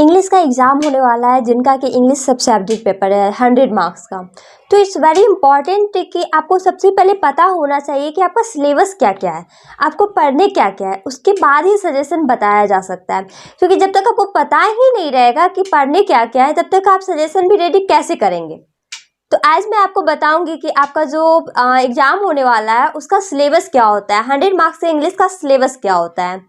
English का exam होने वाला है जिनका कि इंग्लिश सब सब्जेक्ट पेपर है 100 मार्क्स का। तो इट्स वेरी इंपॉर्टेंट कि आपको सबसे पहले पता होना चाहिए कि आपका सिलेबस क्या क्या है, आपको पढ़ने क्या क्या है, उसके बाद ही सजेशन बताया जा सकता है। क्योंकि जब तक आपको पता ही नहीं रहेगा कि पढ़ने क्या क्या है, तब तक आप सजेशन भी रेडी कैसे करेंगे। तो आज मैं आपको बताऊंगी कि आपका जो एग्ज़ाम होने वाला है उसका सिलेबस क्या होता है, 100 मार्क्स से इंग्लिश का सिलेबस क्या होता है।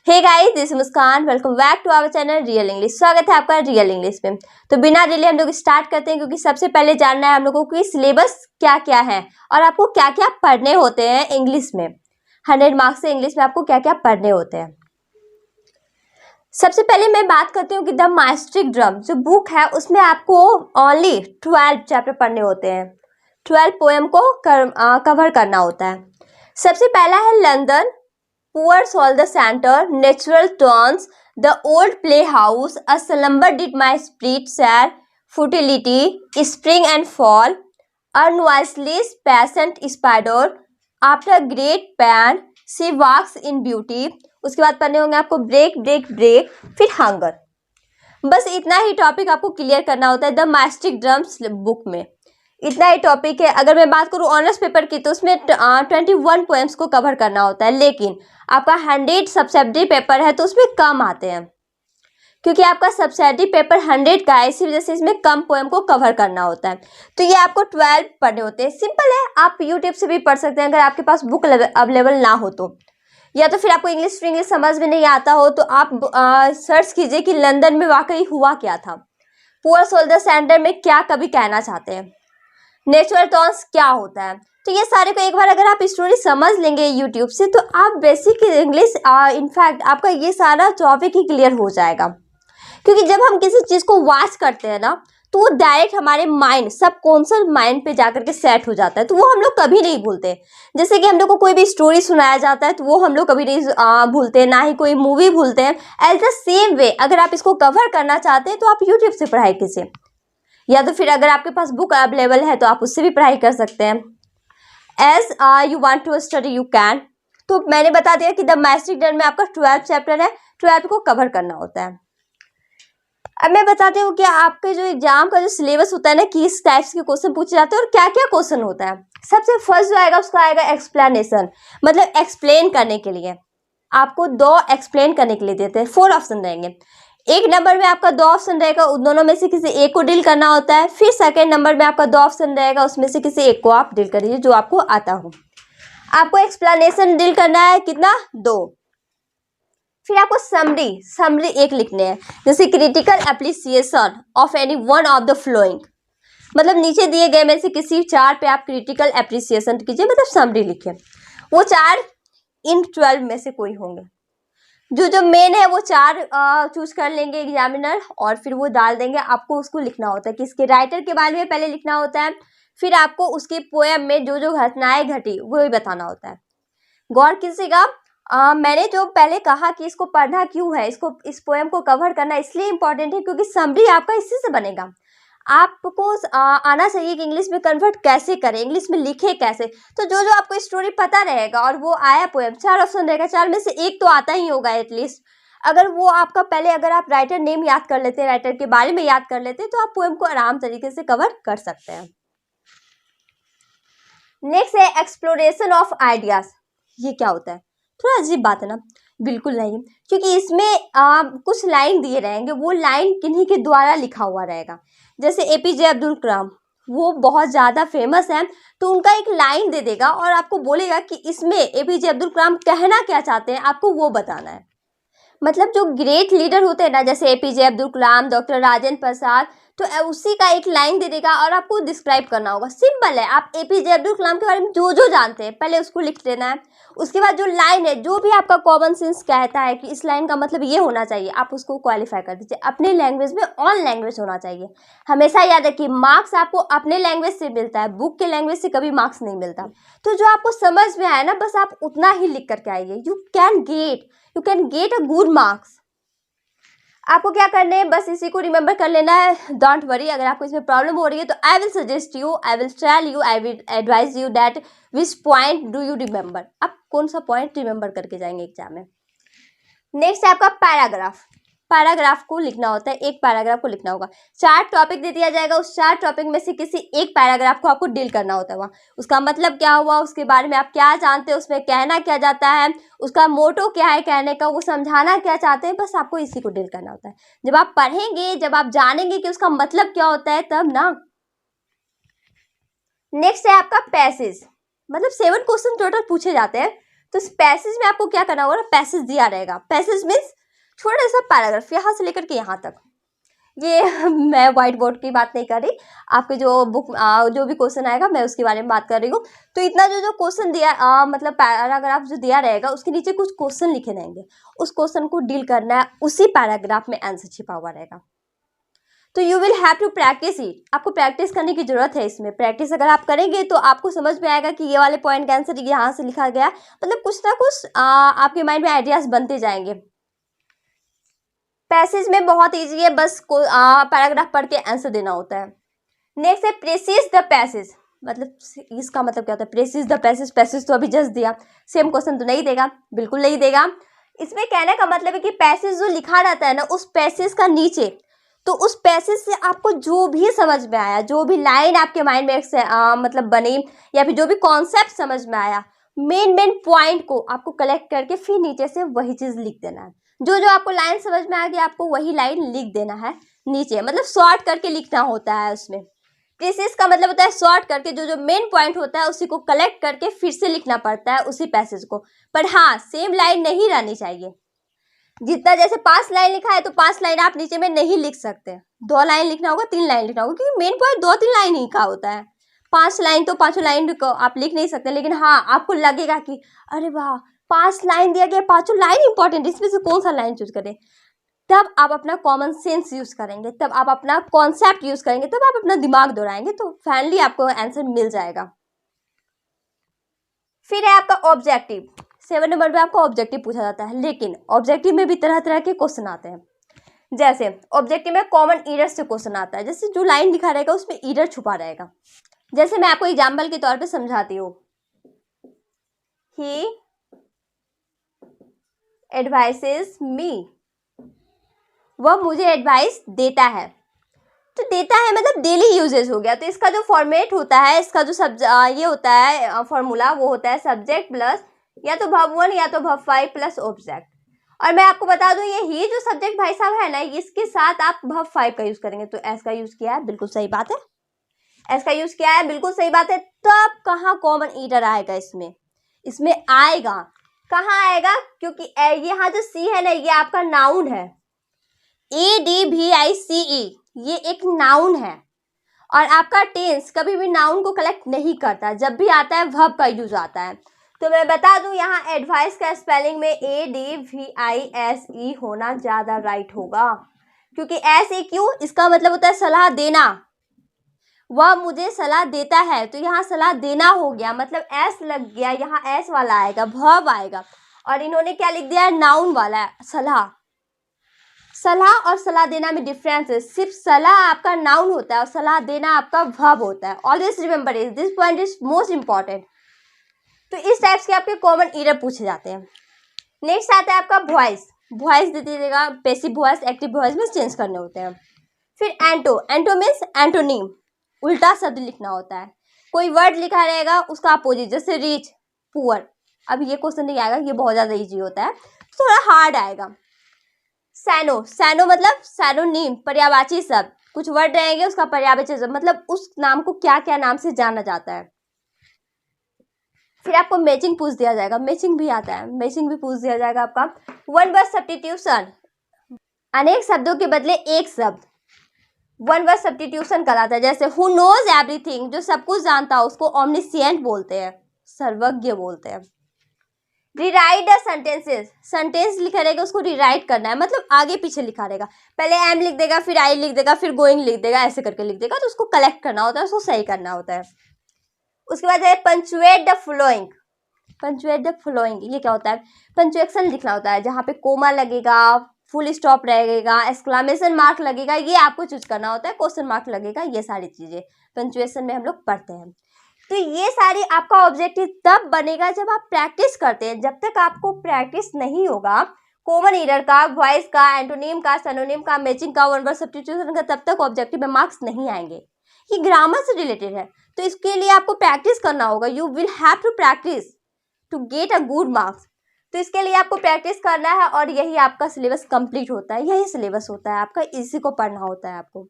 Hey guys, this Muskaan, welcome back to our channel real English. स्वागत है आपका रियल इंग्लिश में। तो बिना डिले हम लोग स्टार्ट करते हैं, क्योंकि सबसे पहले जानना है हम लोगों को कि सिलेबस क्या क्या है और आपको क्या क्या पढ़ने होते हैं इंग्लिश में। 100 मार्क्स से इंग्लिश में आपको क्या क्या पढ़ने होते हैं। सबसे पहले मैं बात करती हूँ कि द मास्टिक ड्रम जो बुक है उसमें आपको ओनली 12 चैप्टर पढ़ने होते हैं। 12 पोएम को कवर करना होता है। सबसे पहला है London, Poor Soul the Center, Natural Tones, The Old Playhouse, A Slumber Did My Spirit Share, Futility, Spring and Fall, Unwisely Patient Spider, After Great Pan, She Walks in Beauty। उसके बाद पढ़ने होंगे आपको ब्रेक ब्रेक ब्रेक, फिर hunger. बस इतना ही topic आपको clear करना होता है द मास्टिक ड्रम्स बुक में। इतना ही टॉपिक है। अगर मैं बात करूँ ऑनर्स पेपर की तो उसमें 21 पोएम्स को कवर करना होता है, लेकिन आपका 100 सब्जेक्टिव पेपर है तो उसमें कम आते हैं, क्योंकि आपका सब्जेक्टिव पेपर 100 का है, इसी वजह से इसमें कम पोएम को कवर करना होता है। तो ये आपको 12 पढ़ने होते हैं। सिंपल है, आप यूट्यूब से भी पढ़ सकते हैं अगर आपके पास बुक अवेलेबल ना हो तो, या तो फिर आपको इंग्लिश टू इंग्लिश समझ में नहीं आता हो तो आप सर्च कीजिए कि लंदन में वाकई हुआ क्या था, पुअर सोल द सेंटर में क्या कभी कहना चाहते हैं, नेचुरल टोन्स क्या होता है। तो ये सारे को एक बार अगर आप स्टोरी समझ लेंगे यूट्यूब से तो आप बेसिक इंग्लिश इनफैक्ट आपका ये सारा टॉपिक ही क्लियर हो जाएगा। क्योंकि जब हम किसी चीज़ को वॉच करते हैं ना तो वो डायरेक्ट हमारे माइंड सबकॉन्शियस माइंड पे जाकर के सेट हो जाता है, तो वो हम लोग कभी नहीं भूलते। जैसे कि हम लोग को कोई भी स्टोरी सुनाया जाता है तो वो हम लोग कभी नहीं भूलते, ना ही कोई मूवी भूलते हैं। एज द सेम वे अगर आप इसको कवर करना चाहते हैं तो आप यूट्यूब से पढ़ाई कीजिए, या तो फिर अगर आपके पास बुक अवेलेबल है तो आप उससे भी पढ़ाई कर सकते हैं। As you want to study you can. तो मैंने बता दिया कि द मास्टिक ड्रम में आपका 12 चैप्टर है, 12 को कवर करना होता है। अब मैं बताती हूँ कि आपके जो एग्जाम का जो सिलेबस होता है ना, किस टाइप्स के क्वेश्चन पूछे जाते हैं और क्या क्या क्वेश्चन होता है। सबसे फर्स्ट जो आएगा उसका आएगा एक्सप्लेनेशन, मतलब एक्सप्लेन करने के लिए। आपको 2 एक्सप्लेन करने के लिए देते हैं, 4 ऑप्शन रहेंगे। एक नंबर में आपका 2 ऑप्शन रहेगा, उन दोनों में से किसी एक को डील करना होता है। फिर सेकंड नंबर में आपका 2 ऑप्शन रहेगा, उसमें से किसी एक को आप डील करिए जो आपको आता हो। आपको एक्सप्लेनेशन डील करना है कितना, 2। फिर आपको समरी एक लिखने हैं, जैसे critical appreciation of any one of the flowing, मतलब नीचे दिए गए में से किसी 4 पे आप क्रिटिकल एप्रिसिएशन कीजिए, मतलब समरी लिखिए। वो 4 इन 12 में से कोई होंगे। जो मेन है वो 4 चूज कर लेंगे एग्जामिनर और फिर वो डाल देंगे। आपको उसको लिखना होता है कि इसके राइटर के बारे में पहले लिखना होता है, फिर आपको उसके पोएम में जो जो घटनाएं घटी वो ही बताना होता है। गौर कीजिएगा, मैंने जो पहले कहा कि इसको पढ़ना क्यों है, इस पोएम को कवर करना इसलिए इम्पोर्टेंट है क्योंकि समरी आपका इसी से बनेगा। आपको आना चाहिए कि इंग्लिश में कन्वर्ट कैसे करें, इंग्लिश में लिखे कैसे। तो जो जो आपको स्टोरी पता रहेगा और वो आया पोएम, 4 ऑप्शन रहेगा, 4 में से एक तो आता ही होगा एटलीस्ट। अगर वो आपका पहले अगर आप राइटर नेम याद कर लेते हैं, राइटर के बारे में याद कर लेते हैं, तो आप पोएम को आराम तरीके से कवर कर सकते हैं। नेक्स्ट है एक्सप्लोरेशन ऑफ आइडियाज। ये क्या होता है, थोड़ा अजीब बात है ना? बिल्कुल नहीं, क्योंकि इसमें कुछ लाइन दिए रहेंगे, वो लाइन किन्हीं के द्वारा लिखा हुआ रहेगा। जैसे एपीजे अब्दुल कलाम, वो बहुत ज़्यादा फेमस है, तो उनका एक लाइन दे देगा और आपको बोलेगा कि इसमें एपीजे अब्दुल कलाम कहना क्या चाहते हैं, आपको वो बताना है। मतलब जो ग्रेट लीडर होते हैं ना, जैसे एपीजे अब्दुल कलाम, डॉक्टर राजेंद्र प्रसाद, तो उसी का एक लाइन दे देगा और आपको डिस्क्राइब करना होगा। सिंपल है, आप एपीजे अब्दुल कलाम के बारे में जो जो जानते हैं पहले उसको लिख देना है। उसके बाद जो लाइन है, जो भी आपका कॉमन सेंस कहता है कि इस लाइन का मतलब ये होना चाहिए, आप उसको क्वालिफाई कर दीजिए। अपने लैंग्वेज में ऑन लैंग्वेज होना चाहिए। हमेशा याद रखिए, मार्क्स आपको अपने लैंग्वेज से मिलता है, बुक के लैंग्वेज से कभी मार्क्स नहीं मिलता। तो जो आपको समझ में आए ना, बस आप उतना ही लिख करके आइए। You can get a good marks. आपको क्या करना है, बस इसी को रिमेंबर कर लेना है। डोंट वरी, अगर आपको इसमें प्रॉब्लम हो रही है तो I will suggest you, I will tell you, I will advise you that which point do you remember. आप कौन सा पॉइंट रिमेंबर करके जाएंगे एग्जाम में। नेक्स्ट है आपका पैराग्राफ। पैराग्राफ को लिखना होता है, एक पैराग्राफ को लिखना होगा। 4 टॉपिक दे दिया जाएगा, उस 4 टॉपिक में से किसी एक पैराग्राफ को आपको डील करना होता है। वहाँ उसका मतलब क्या हुआ, उसके बारे में आप क्या जानते हैं, उसमें कहना क्या जाता है, उसका मोटो क्या है कहने का, वो समझाना क्या चाहते हैं, बस आपको इसी को डील करना होता है। जब आप पढ़ेंगे, जब आप जानेंगे कि उसका मतलब क्या होता है, तब ना। नेक्स्ट है आपका पैसेज, मतलब 7 क्वेश्चन टोटल पूछे जाते हैं। तो इस पैसेज में आपको क्या करना होगा, पैसेज दिया रहेगा। पैसेज मीन्स छोटा सा पैराग्राफ, यहाँ से लेकर के यहाँ तक। ये मैं व्हाइट बोर्ड की बात नहीं कर रही, आपके जो बुक जो भी क्वेश्चन आएगा मैं उसके बारे में बात कर रही हूँ। तो इतना जो क्वेश्चन दिया मतलब पैराग्राफ जो दिया रहेगा, उसके नीचे कुछ क्वेश्चन लिखे रहेंगे, उस क्वेश्चन को डील करना है, उसी पैराग्राफ में आंसर छिपा हुआ रहेगा। तो you will have to practice it, आपको प्रैक्टिस करने की जरूरत है। इसमें प्रैक्टिस अगर आप करेंगे तो आपको समझ में आएगा कि ये वाले पॉइंट का आंसर यहाँ से लिखा गया, मतलब कुछ ना कुछ आपके माइंड में आइडियाज बनते जाएंगे। पैसेज में बहुत ईजी है, बस पैराग्राफ पढ़ के आंसर देना होता है। नेक्स्ट है प्रेसिस द पैसेज, मतलब इसका मतलब क्या होता है, प्रेसिस द पैसेज। पैसेज तो अभी जस्ट दिया, सेम क्वेश्चन तो नहीं देगा, बिल्कुल नहीं देगा। इसमें कहने का मतलब है कि पैसेज जो लिखा रहता है ना, उस पैसेज का नीचे, तो उस पैसेज से आपको जो भी समझ में आया, जो भी लाइन आपके माइंड में मतलब बनी, या फिर जो भी कॉन्सेप्ट समझ में आया, मेन पॉइंट को आपको कलेक्ट करके फिर नीचे से वही चीज लिख देना है। जो आपको लाइन समझ में आ गई, आपको वही लाइन लिख देना है नीचे, मतलब शॉर्ट करके लिखना होता है उसमें। प्रेसिस का मतलब होता है शॉर्ट करके, जो मेन पॉइंट होता है उसी को कलेक्ट करके फिर से लिखना पड़ता है उसी पैसेज को। पर हाँ, सेम लाइन नहीं रहनी चाहिए। जितना जैसे 5 लाइन लिखा है तो 5 लाइन आप नीचे में नहीं लिख सकते, 2 लाइन लिखना होगा, 3 लाइन लिखना होगा, क्योंकि मेन पॉइंट 2-3 लाइन ही का होता है। 5 लाइन तो 5 लाइन को आप लिख नहीं सकते, लेकिन हाँ आपको लगेगा कि अरे वाह 5 लाइन दिया गया, 5 लाइन इंपॉर्टेंट, इसमें से कौन सा लाइन चूज करें। तब आप अपना कॉमन सेंस यूज करेंगे, तब आप अपना कॉन्सेप्ट यूज करेंगे, तब आप अपना दिमाग दौड़ाएंगे, तो फाइनली आपको आंसर मिल जाएगा। फिर है आपका ऑब्जेक्टिव। 7 नंबर पे आपको ऑब्जेक्टिव पूछा जाता है, लेकिन ऑब्जेक्टिव में भी तरह तरह के क्वेश्चन आते हैं। जैसे ऑब्जेक्टिव में कॉमन एरर से क्वेश्चन आता है, जैसे जो लाइन लिखा रहेगा उसमें एरर छुपा रहेगा। जैसे मैं आपको एग्जाम्पल के तौर पे समझाती हूँ, ही एडवाइसेस मी, वह मुझे एडवाइस देता है। तो देता है मतलब डेली यूजेस हो गया। तो इसका जो फॉर्मेट होता है, इसका जो ये होता है फॉर्मूला, वो होता है सब्जेक्ट प्लस या तो verb 1 या तो verb 5 प्लस ऑब्जेक्ट। और मैं आपको बता दूं, ये ही जो सब्जेक्ट भाई साहब है ना, इसके साथ आप verb 5 का यूज करेंगे। तो एस का यूज किया है, बिल्कुल सही बात है, एस का यूज किया है, बिल्कुल सही बात है। तब कहाँ कॉमन ईटर आएगा इसमें आएगा, कहाँ आएगा, क्योंकि यहाँ जो सी है ना, ये आपका नाउन है, ADVICE, ये एक नाउन है। और आपका टेंस कभी भी नाउन को कलेक्ट नहीं करता, जब भी आता है वर्ब का यूज आता है। तो मैं बता दूं, यहाँ एडवाइस का स्पेलिंग में ADVISE होना ज्यादा राइट होगा, क्योंकि ऐसे क्यों, इसका मतलब होता है सलाह देना, वह मुझे सलाह देता है। तो यहाँ सलाह देना हो गया, मतलब एस लग गया, यहाँ एस वाला आएगा, वर्ब आएगा, और इन्होंने क्या लिख दिया है, नाउन वाला सलाह। सलाह और सलाह देना में डिफरेंस है, सिर्फ सलाह आपका नाउन होता है और सलाह देना आपका वर्ब होता है। Always remember it, this point is most important. तो इस टाइप्स के आपके कॉमन एरर पूछे जाते हैं। नेक्स्ट आता है आपका वॉइस। वॉइस दे दीजिएगा, पैसिव वॉइस, एक्टिव वॉइस में चेंज करने होते हैं। फिर एंटो, एंटो मीन्स एंटोनिम, उल्टा शब्द लिखना होता है। कोई वर्ड लिखा रहेगा उसका अपोजिट, जैसे रिच, पुअर। अब ये क्वेश्चन नहीं आएगा, ये बहुत ज्यादा इजी होता है, थोड़ा हार्ड आएगा। सैनो, सैनो मतलब सैनोनिम, पर्यायवाची शब्द। कुछ वर्ड रहेंगे उसका पर्यायवाची शब्द, मतलब उस नाम को क्या क्या नाम से जाना जाता है। फिर आपको मैचिंग पूछ दिया जाएगा, मैचिंग भी आता है, मैचिंग भी पूछ दिया जाएगा आपका। वन वर्ड सब्स्टिट्यूशन, अनेक शब्दों के बदले एक शब्द, वन वर्ड सब्स्टिट्यूशन कहलाता है। जैसे हु नोज एवरीथिंग, जो सब कुछ जानता है उसको ओमनिसिएंट बोलते हैं, सर्वज्ञ बोलते हैं। रिराइट द सेंटेंसेस, सेंटेंस लिखा रहेगा उसको रिराइट करना है, मतलब आगे पीछे लिखा रहेगा, पहले एम लिख देगा, फिर आई लिख देगा, फिर गोइंग लिख देगा, ऐसे करके लिख देगा। तो उसको कलेक्ट करना होता है, उसको सही करना होता है। उसके बाद है punctuate the flowing. Punctuate the flowing ये क्या होता है, पंचुएक्शन लिखना होता है, जहाँ पे कोमा लगेगा, फुल स्टॉप रहेगा, एक्सक्लामेशन मार्क लगेगा, ये आपको चूज करना होता है, क्वेश्चन मार्क लगेगा, ये सारी चीजें पंचुएशन में हम लोग पढ़ते हैं। तो ये सारी आपका ऑब्जेक्टिव तब बनेगा जब आप प्रैक्टिस करते हैं। जब तक आपको प्रैक्टिस नहीं होगा, कॉमन एरर का, वॉइस का, एंटोनिम का, सिनोनिम का, मैचिंग का, वन वर्ड सब्स्टिट्यूशन का तब तक ऑब्जेक्टिव में मार्क्स नहीं आएंगे। ये ग्रामर से रिलेटेड है, तो इसके लिए आपको प्रैक्टिस करना होगा। You will have to practice to get a good marks. तो इसके लिए आपको प्रैक्टिस करना है और यही आपका सिलेबस कंप्लीट होता है, यही सिलेबस होता है आपका, इसी को पढ़ना होता है आपको।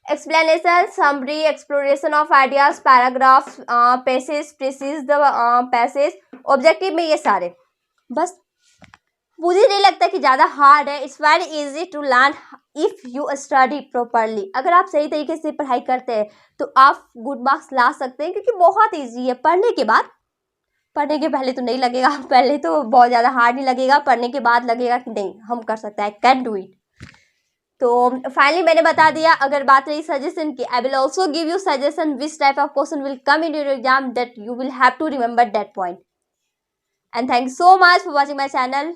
Explanation, summary, exploration of ideas, paragraph, passage, precis the passage, objective में ये सारे। बस मुझे नहीं लगता कि ज़्यादा हार्ड है। It's very easy to learn if you study properly. अगर आप सही तरीके से पढ़ाई करते हैं तो आप गुड मार्क्स ला सकते हैं, क्योंकि बहुत इजी है। पढ़ने के बाद, पढ़ने के पहले तो नहीं लगेगा, पहले तो बहुत ज़्यादा हार्ड नहीं लगेगा, पढ़ने के बाद लगेगा कि नहीं हम कर सकते हैं, आई कैन डू इट। तो फाइनली मैंने बता दिया। अगर बात रही सजेशन की, I will also give you suggestion which type of question will come in your exam, that you will have to remember that point. And thank you so much for watching my channel.